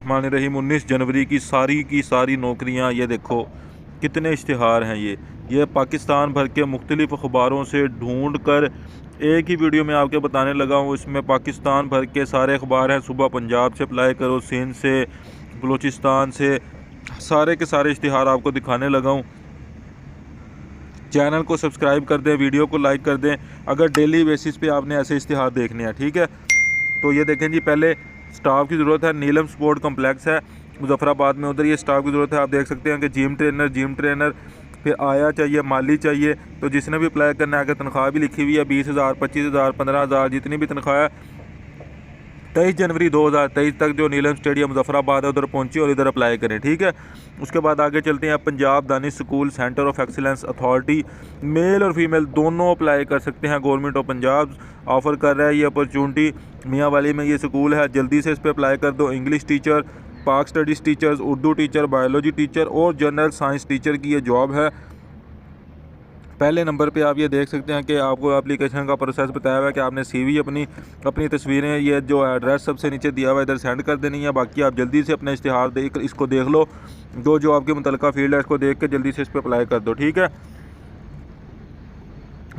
बिस्मिल्लाहिर्रहमानिर्रहीम 19 जनवरी की सारी नौकरियां, ये देखो कितने इश्तिहार हैं। ये पाकिस्तान भर के मुख्तलिफ़ अखबारों से ढूंढ कर एक ही वीडियो में आपके बताने लगा हूँ। इसमें पाकिस्तान भर के सारे अखबार हैं। सुबह पंजाब से अप्लाई करो, सिंध से, बलूचिस्तान से, सारे के सारे इश्तिहार आपको दिखाने लगा हूँ। चैनल को सब्सक्राइब कर दें, वीडियो को लाइक कर दें अगर डेली बेसिस पे आपने ऐसे इश्तिहार देखने हैं, ठीक है। तो ये देखें जी, पहले स्टाफ की ज़रूरत है। नीलम स्पोर्ट कम्प्लेक्स है मुजफ्फराबाद में, उधर ये स्टाफ की ज़रूरत है। आप देख सकते हैं कि जिम ट्रेनर, फिर आया चाहिए, माली चाहिए। तो जिसने भी अप्लाई करना है, आगे तनख्वाह भी लिखी हुई है 20,000, 25,000, 15,000, जितनी भी तनख्वाह है। 23 जनवरी 2023 तक जो नीलम स्टेडियम मुजफ्फराबाद है उधर पहुंची और इधर अप्लाई करें, ठीक है। उसके बाद आगे चलते हैं। Punjab Daanish school centre of excellence authority, male और फीमेल दोनों अप्लाई कर सकते हैं। गवर्नमेंट ऑफ पंजाब ऑफ़र कर रहा है ये अपॉर्चुनिटी। मियाँ वाली में ये स्कूल है, जल्दी से इस पर अप्लाई कर दो। इंग्लिश टीचर, पाक studies teachers, Urdu teacher, biology teacher और जनरल साइंस टीचर की ये जॉब है। पहले नंबर पे आप ये देख सकते हैं कि आपको एप्लीकेशन का प्रोसेस बताया हुआ है कि आपने सीवी अपनी तस्वीरें, ये जो एड्रेस सबसे नीचे दिया हुआ है इधर सेंड कर देनी है। बाकी आप जल्दी से अपना इश्तिहार इसको देख लो, जो आपकी मुतल्लिका फील्ड है इसको देख के जल्दी से इस पर अप्लाई कर दो, ठीक है।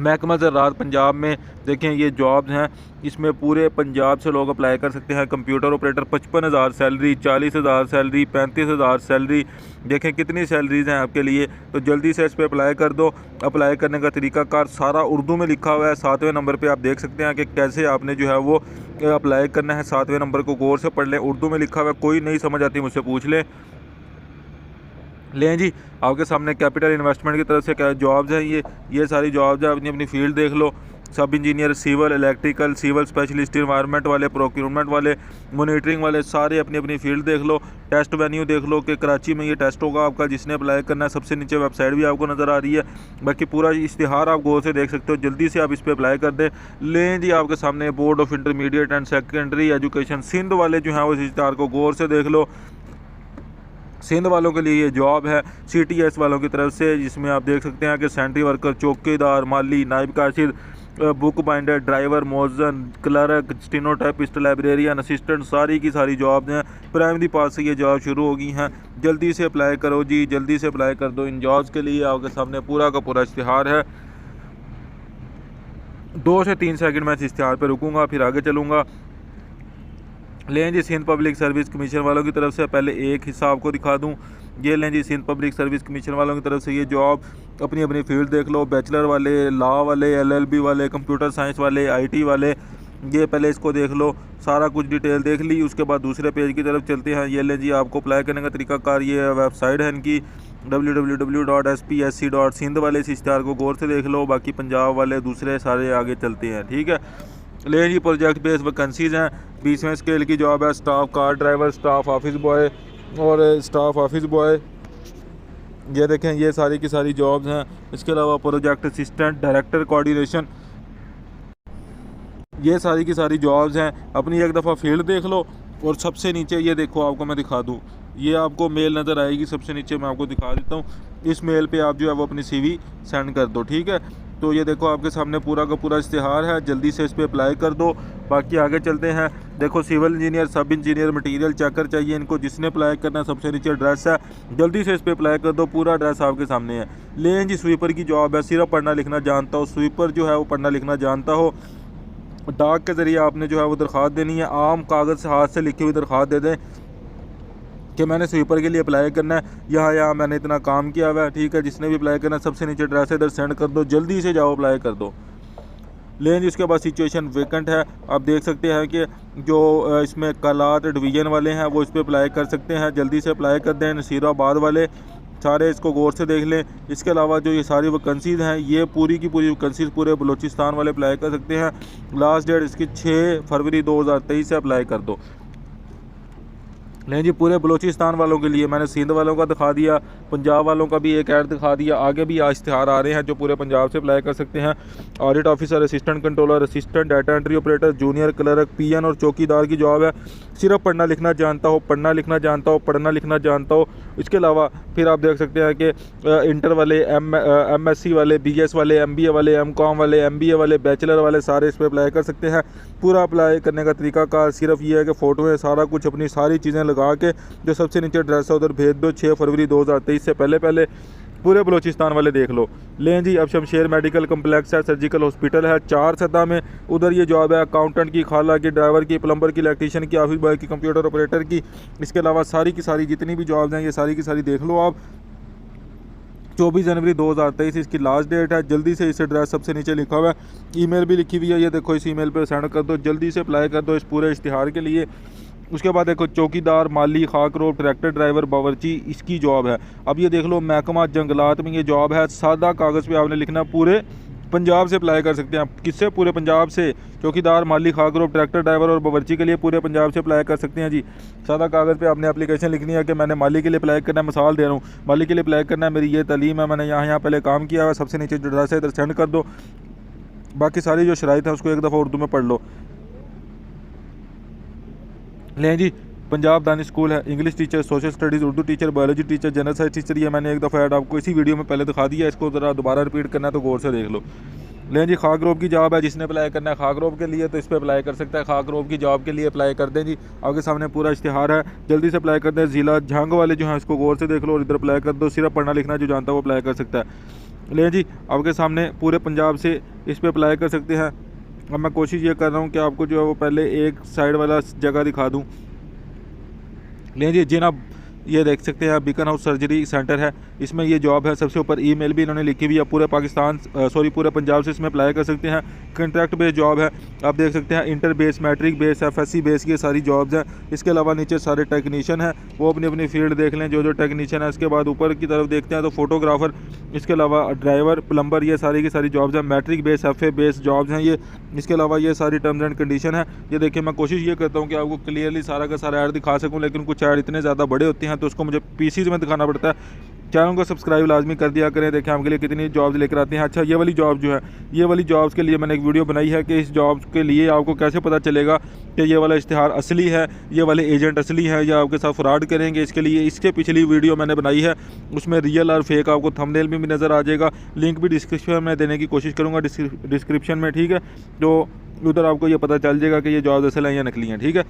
महकमा ज़राअत पंजाब में देखें ये जॉब्स हैं, इसमें पूरे पंजाब से लोग अप्लाई कर सकते हैं। Computer operator 55,000 salary, 40,000 salary, 35,000 salary. देखें कितनी सैलरीज़ हैं आपके लिए, तो जल्दी से इस पर अप्लाई कर दो। अप्लाई करने का तरीकाकार सारा उर्दू में लिखा हुआ है। 7वें नंबर पे आप देख सकते हैं कि कैसे आपने जो है वो अप्लाई करना है। 7वें नंबर को गौर से पढ़ लें, उर्दू में लिखा हुआ है, कोई नहीं समझ आती मुझसे पूछ लें। जी, आपके सामने कैपिटल इन्वेस्टमेंट की तरफ से क्या जॉब्स हैं, ये सारी जॉब्स हैं। अपनी फील्ड देख लो। सब engineer, civil, electrical, civil specialist, environment वाले, प्रोक्यूरमेंट वाले, मॉनिटरिंग वाले, सारे अपनी फील्ड देख लो। टेस्ट वेन्यू देख लो कि कराची में ये टेस्ट होगा आपका, जिसने अप्लाई करना है। सबसे नीचे वेबसाइट भी आपको नज़र आ रही है। बाकी पूरा इश्तिहार आप गौर से देख सकते हो। जल्दी से आप इस पर अप्लाई कर दें। जी, आपके सामने board of intermediate and secondary education Sindh वाले जो हैं वो इस इश्तिहार को गौर से देख लो। सिंध वालों के लिए ये जॉब है CTS वालों की तरफ से, जिसमें आप देख सकते हैं कि सेंट्री वर्कर, चौकीदार, माली, नायब काशिद, बुक बाइंडर, ड्राइवर, मोजन, क्लर्क, स्टेनोटाइपिस्ट, लाइब्रेरियन, असिस्टेंट, सारी की सारी जॉब हैं। प्राइमरी पास से ये जॉब शुरू हो गई हैं। जल्दी से अप्लाई करो जी, जल्दी से अप्लाई कर दो। इन जॉब्स के लिए आपके सामने पूरा का पूरा इश्तिहार है। 2 से 3 सेकंड मैं इस इश्तिहार पर रुकूँगा, फिर आगे चलूँगा। जी, सिंध पब्लिक सर्विस कमीशन वालों की तरफ से पहले एक हिस्सा आपको दिखा दूं। ये जी, सिंध पब्लिक सर्विस कमीशन वालों की तरफ से ये जॉब, अपनी फील्ड देख लो। बैचलर वाले, लॉ वाले, LLB वाले, कंप्यूटर साइंस वाले, IT वाले, ये पहले इसको देख लो। सारा कुछ डिटेल देख ली। उसके बाद दूसरे पेज की तरफ चलते हैं। ये जी, आपको अप्लाई करने का तरीकाकार, ये वेबसाइट है इनकी www.spsc.sindh वाले। इस इश्तिहार को गौर से देख लो। बाकी पंजाब वाले दूसरे सारे आगे चलते हैं, ठीक है। जी, प्रोजेक्ट बेस्ड वैकेंसीज़ हैं। 20वें स्केल की जॉब है। Staff car driver, staff office boy और स्टाफ ऑफिस बॉय, ये देखें ये सारी की सारी जॉब्स हैं। इसके अलावा प्रोजेक्ट असिस्टेंट, डायरेक्टर कोऑर्डिनेशन, ये सारी की सारी जॉब्स हैं। अपनी एक दफ़ा फील्ड देख लो। और सबसे नीचे ये देखो, आपको मैं दिखा दूँ, ये आपको मेल नज़र आएगी। सबसे नीचे मैं आपको दिखा देता हूँ। इस मेल पे आप जो है वो अपनी CV सेंड कर दो, ठीक है। तो ये देखो आपके सामने पूरा का पूरा इश्तिहार है। जल्दी से इस पर अप्लाई कर दो। बाकी आगे चलते हैं। देखो, सिविल इंजीनियर, सब इंजीनियर, मटेरियल चेकर चाहिए इनको, जिसने अप्लाई करना है। सबसे नीचे एड्रेस है, जल्दी से इस पर अप्लाई कर दो। पूरा एड्रेस आपके सामने है। जी, स्वीपर की जॉब है। सिर्फ पढ़ना लिखना जानता हो, स्वीपर जो है वो पढ़ना लिखना जानता हो। डाक के ज़रिए आपने जो है वो दरख्वास्त देनी है। आम कागज़ से हाथ से लिखी हुई दरख्वास्त दे दें कि मैंने स्वीपर के लिए अप्लाई करना है, यहाँ मैंने इतना काम किया हुआ है, ठीक है। जिसने भी अप्लाई करना है, सबसे नीचे एड्रेस इधर सेंड कर दो। जल्दी से जाओ, अप्लाई कर दो। जी, उसके बाद सिचुएशन वेकेंट है। आप देख सकते हैं कि जो इसमें कलात डिवीज़न वाले हैं वो इस पर अप्लाई कर सकते हैं। जल्दी से अप्लाई कर दें। नसीराबाद वाले सारे इसको गौर से देख लें। इसके अलावा जो ये सारी वैकेंसीज़ हैं, ये पूरी की पूरी वैकेंसीज़ पूरे बलूचिस्तान वाले अप्लाई कर सकते हैं। लास्ट डेट इसकी 6 फरवरी 2023 से अप्लाई कर दो। जी, पूरे बलूचिस्तान वालों के लिए मैंने सिंध वालों का दिखा दिया, पंजाब वालों का भी एक ऐड दिखा दिया। आगे भी इश्तिहार आ रहे हैं जो पूरे पंजाब से अप्लाई कर सकते हैं। Audit officer, assistant controller, assistant data entry operator, junior clerk, PN और चौकीदार की जॉब है। सिर्फ पढ़ना लिखना जानता हो, पढ़ना लिखना जानता हो, पढ़ना लिखना जानता हो। इसके अलावा फिर आप देख सकते हैं कि इंटर वाले, MSc वाले, BS वाले, MBA वाले, MCOM वाले, MBA वाले, बैचलर वाले सारे इस पर अप्लाई कर सकते हैं। पूरा अप्लाई करने का तरीकाकार सिर्फ ये है कि फ़ोटो है, सारा कुछ अपनी सारी चीज़ें लगा के जो सबसे नीचे एड्रेस है उधर भेज दो। 6 फरवरी 2023 से पहले पूरे बलोचिस्तान वाले देख लो। लें जी, अब शमशेर मेडिकल कम्प्लेक्स है, सर्जिकल हॉस्पिटल है, 4 सतह में उधर ये जॉब है। अकाउंटेंट की, खाला की, ड्राइवर की, प्लम्बर की, इलेक्ट्रीशियन की, ऑफिस बॉय की, कंप्यूटर ऑपरेटर की। इसके अलावा सारी की सारी जितनी भी जॉब्स हैं ये सारी की सारी देख लो आप। 24 जनवरी 2023 इसकी लास्ट डेट है। जल्दी से इस एड्रेस सबसे नीचे लिखा हुआ है, ईमेल भी लिखी हुई है, ये देखो इस ईमेल पे सेंड कर दो। जल्दी से अप्लाई कर दो इस पूरे इश्तिहार के लिए। उसके बाद देखो चौकीदार, माली, खाकरोब, ट्रैक्टर ड्राइवर, बावर्ची, इसकी जॉब है। अब ये देख लो महकमा जंगलात में ये जॉब है। सादा कागज़ पे आपने लिखना, पूरे पंजाब से अप्लाई कर सकते हैं आप। किससे? पूरे पंजाब से। चौकीदार, माली, खाकरोब, ट्रैक्टर ड्राइवर और बावर्ची के लिए पूरे पंजाब से अप्लाई कर सकते हैं जी। सादा कागज़ पे आपने एप्लीकेशन लिखनी है कि मैंने माली के लिए अप्लाई करना है। मिसाल दे रहा हूँ, माली के लिए अप्लाई करना है, मेरी ये तालीम है, मैंने यहाँ पहले काम किया है। सबसे नीचे जो एड्रेस है इधर सेंड कर दो। बाकी सारी जो शराइत है उसको एक दफ़ा उर्दू में पढ़ लो। लें जी, पंजाब दानिश स्कूल है, English teacher, social studies, Urdu teacher, biology teacher, general science teacher. ये मैंने एक दफ़ा ऐड आपको इसी वीडियो में पहले दिखा दिया है, इसको ज़रा दोबारा रिपीट करना है तो गौर से देख लो। लें जी, खाकरोब की जॉब है, जिसने अप्लाई करना है खाकरोब के लिए तो इस पर अप्लाई कर सकता है। खाकरोब की जॉब के लिए अप्लाई कर दें जी। आपके सामने पूरा इश्तिहार है, जल्दी से अप्लाई कर दें। ज़िला झांग वाले जो हैं इसको गौर से देख लो और इधर अप्लाई कर दो। सिर्फ पढ़ना लिखना जो जानता है वो अप्लाई कर सकता है। लें जी, आपके सामने पूरे पंजाब से इस पर अप्लाई कर सकते हैं। अब मैं कोशिश ये कर रहा हूँ कि आपको जो है वो पहले एक साइड वाला जगह दिखा दूँ। लें जी, जिन आप ये देख सकते हैं बीकन हाउस सर्जरी सेंटर है, इसमें ये जॉब है। सबसे ऊपर ईमेल भी इन्होंने लिखी हुई है। पूरे पाकिस्तान पूरे पंजाब से इसमें अप्लाई कर सकते हैं। कंट्रैक्ट बेस्ड जॉब है, आप देख सकते हैं। Inter base, matric base, FSC base, ये सारी जॉब्स हैं। इसके अलावा नीचे सारे टेक्नीशियन हैं, वो अपनी अपनी फील्ड देख लें जो टेक्नीशियन है। इसके बाद ऊपर की तरफ देखते हैं तो फोटोग्राफर, इसके अलावा ड्राइवर, प्लम्बर, ये सारी की सारी जॉब्स हैं। Matric base, FA base jobs हैं ये। इसके अलावा ये सारी टर्म्स एंड कंडीशन है। ये देखिए, मैं कोशिश ये करता हूँ कि आपको क्लियरली सारा का सारा ऐड दिखा सकूँ, लेकिन कुछ ऐड इतने ज़्यादा बड़े होते हैं तो उसको मुझे PCs में दिखाना पड़ता है। चैनल को सब्सक्राइब लाजमी कर दिया करें। देखें आपके लिए कितनी जॉब्स लेकर आते हैं। अच्छा, ये वाली जॉब जो है, ये वाली जॉब्स के लिए मैंने एक वीडियो बनाई है कि इस जॉब्स के लिए आपको कैसे पता चलेगा कि ये वाला इश्तिहार असली है, ये वाले एजेंट असली हैं या आपके साथ फ्रॉड करेंगे। इसके लिए इसके पिछली वीडियो मैंने बनाई है, उसमें रियल और फेक आपको थंबनेल में भी नज़र आ जाएगा। लिंक भी डिस्क्रिप्शन में देने की कोशिश करूँगा, डिस्क्रिप्शन में, ठीक है। तो उधर आपको ये पता चल जाएगा कि ये जॉब्स असल हैं या नकली हैं, ठीक है।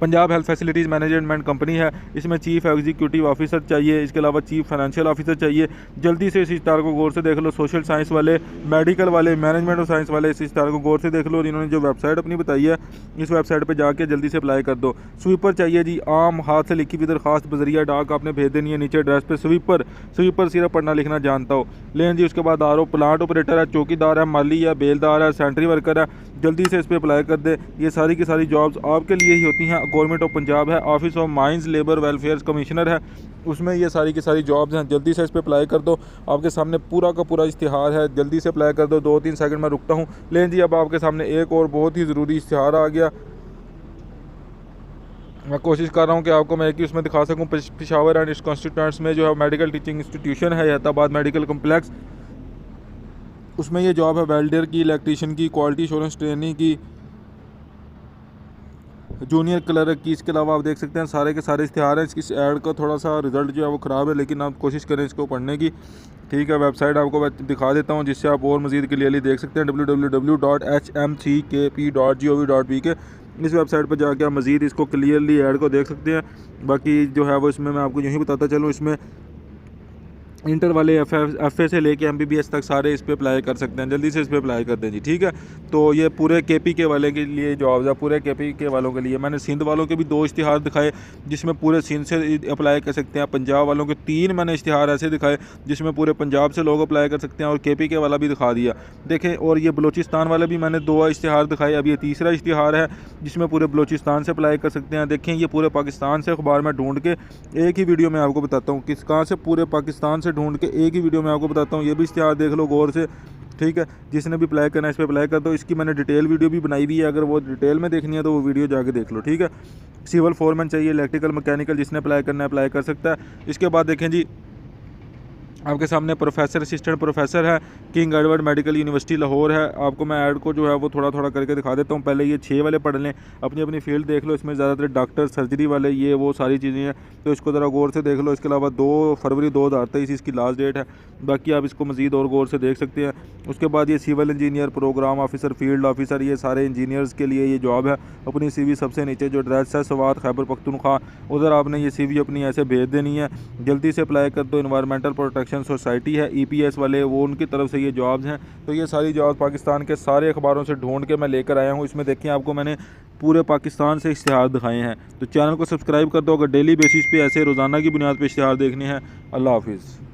Punjab health facilities management company है, इसमें चीफ एग्जीक्यूटिव ऑफिसर चाहिए, इसके अलावा चीफ फाइनेंशियल ऑफिसर चाहिए। जल्दी से इस इश्तिहार को गौर से देख लो। सोशल साइंस वाले, मेडिकल वाले, मैनेजमेंट और साइंस वाले इस इश्तिहार को गौर से देख लो। और इन्होंने जो वेबसाइट अपनी बताई है, इस वेबसाइट पर जाके जल्दी से अप्लाई कर दो। स्वीपर चाहिए जी, आम हाथ से लिखी हुई दरखास्त बजरिया डाक आपने भेज देनी है नीचे एड्रेस पर। स्वीपर सिर्फ पढ़ना लिखना जानता हो। लें जी, उसके बाद RO प्लांट ऑपरेटर है, चौकीदार है, माली है, बेलदार है, सेंट्री वर्कर है। जल्दी से इस पर अप्लाई कर दे। ये सारी की सारी जॉब्स आपके लिए ही होती हैं। गवर्नमेंट ऑफ पंजाब है, office of mines labour welfare commissioner है, उसमें ये सारी की सारी जॉब्स हैं। जल्दी से इस पर अप्लाई कर दो। आपके सामने पूरा का पूरा इश्तिहार है, जल्दी से अप्लाई कर दो। 2-3 सेकंड में रुकता हूँ। लें जी, अब आपके सामने एक और बहुत ही ज़रूरी इश्तिहार आ गया। मैं कोशिश कर रहा हूँ कि आपको मैं एक ही उसमें दिखा सकूँ। पेशावर एंड इट्स कॉन्स्टिट्यूएंट्स में जो है मेडिकल टीचिंग इंस्टीट्यूशन है, हैदराबाद मेडिकल कम्प्लेक्स, उसमें ये जॉब है वेल्डर की, इलेक्ट्रीशियन की, क्वालिटी एश्योरेंस ट्रेनिंग की, जूनियर क्लर्क की। इसके अलावा आप देख सकते हैं सारे के सारे इश्तिहार हैं। इसकी ऐड का थोड़ा सा रिजल्ट जो है वो ख़राब है, लेकिन आप कोशिश करें इसको पढ़ने की, ठीक है। वेबसाइट आपको मैं दिखा देता हूँ जिससे आप और मज़ीद क्लियरली देख सकते हैं। www.hmckp.gov.pk, इस वेबसाइट पर जाके आप मज़ीद इसको क्लियरली ऐड को देख सकते हैं। बाकी जो है वो इसमें मैं आपको यूँ ही बताता चलूँ, इसमें इंटर वाले FA से लेके MBBS तक सारे इस पे अप्लाई कर सकते हैं। जल्दी से इस पे अप्लाई कर दें जी, ठीक है। तो ये पूरे KPK वाले के लिए जॉब्स है, पूरे KPK वालों के लिए। मैंने सिंध वालों के भी 2 इश्तिहार दिखाए जिसमें पूरे सिंध से अप्लाई कर सकते हैं। पंजाब वालों के 3 मैंने इश्तिहार ऐसे दिखाए जिसमें पूरे पंजाब से लोग अप्लाई कर सकते हैं, और KPK वाला भी दिखा दिया, देखें। और ये बलूचिस्तान वाले भी मैंने 2 इश्तिहार दिखाए। अब ये तीसरा इश्तिहार है जिसमें पूरे बलूचिस्तान से अप्लाई कर सकते हैं। देखें, ये पूरे पाकिस्तान से अखबार में ढूंढ के एक ही वीडियो में आपको बताता हूँ कहाँ से, पूरे पाकिस्तान से ढूंढ के एक ही वीडियो में आपको बताता हूँ। ये भी इश्तिहार देख लो गौर से, ठीक है। जिसने भी अप्लाई करना है इस पर अप्लाई कर दो। इसकी मैंने डिटेल वीडियो भी बनाई हुई है, अगर वो डिटेल में देखनी है तो वो वीडियो जाके देख लो, ठीक है। सिविल फोरमैन चाहिए, इलेक्ट्रिकल, मैकेनिकल, जिसने अप्लाई करना है अप्लाई कर सकता है। इसके बाद देखें जी, आपके सामने प्रोफेसर, असिस्टेंट प्रोफेसर है, king Edward medical university Lahore है। आपको मैं ऐड को जो है वो थोड़ा थोड़ा करके दिखा देता हूँ। पहले ये 6 वाले पढ़ लें, अपनी अपनी फील्ड देख लो। इसमें ज़्यादातर डॉक्टर, सर्जरी वाले, ये वो सारी चीज़ें हैं, तो इसको ज़रा गौर से देख लो। इसके अलावा 2 फरवरी 2023 इसकी लास्ट डेट है। बाकी आप इसको मज़ीद और गौर से देख सकते हैं। उसके बाद ये civil engineer, programme officer, field officer, ये सारे इंजीनियर्स के लिए ये जॉब है। अपनी CV सबसे नीचे जो एड्रेस है सवात खैबर पख्तूनख्वा, उधर आपने ये CV अपनी ऐसे भेज देनी है। जल्दी से अप्लाई कर दो। इन्वायरमेंटल प्रोटेक्शन सोसाइटी है, EPS वाले, वो उनकी तरफ से ये जॉब्स हैं। तो ये सारी जॉब्स पाकिस्तान के सारे अखबारों से ढूंढ के मैं लेकर आया हूँ। इसमें देखिए आपको मैंने पूरे पाकिस्तान से इश्तिहार दिखाए हैं। तो चैनल को सब्सक्राइब कर दो अगर डेली बेसिस पे ऐसे रोज़ाना की बुनियाद पे इश्तिहार देखने हैं। अल्लाह हाफिज़।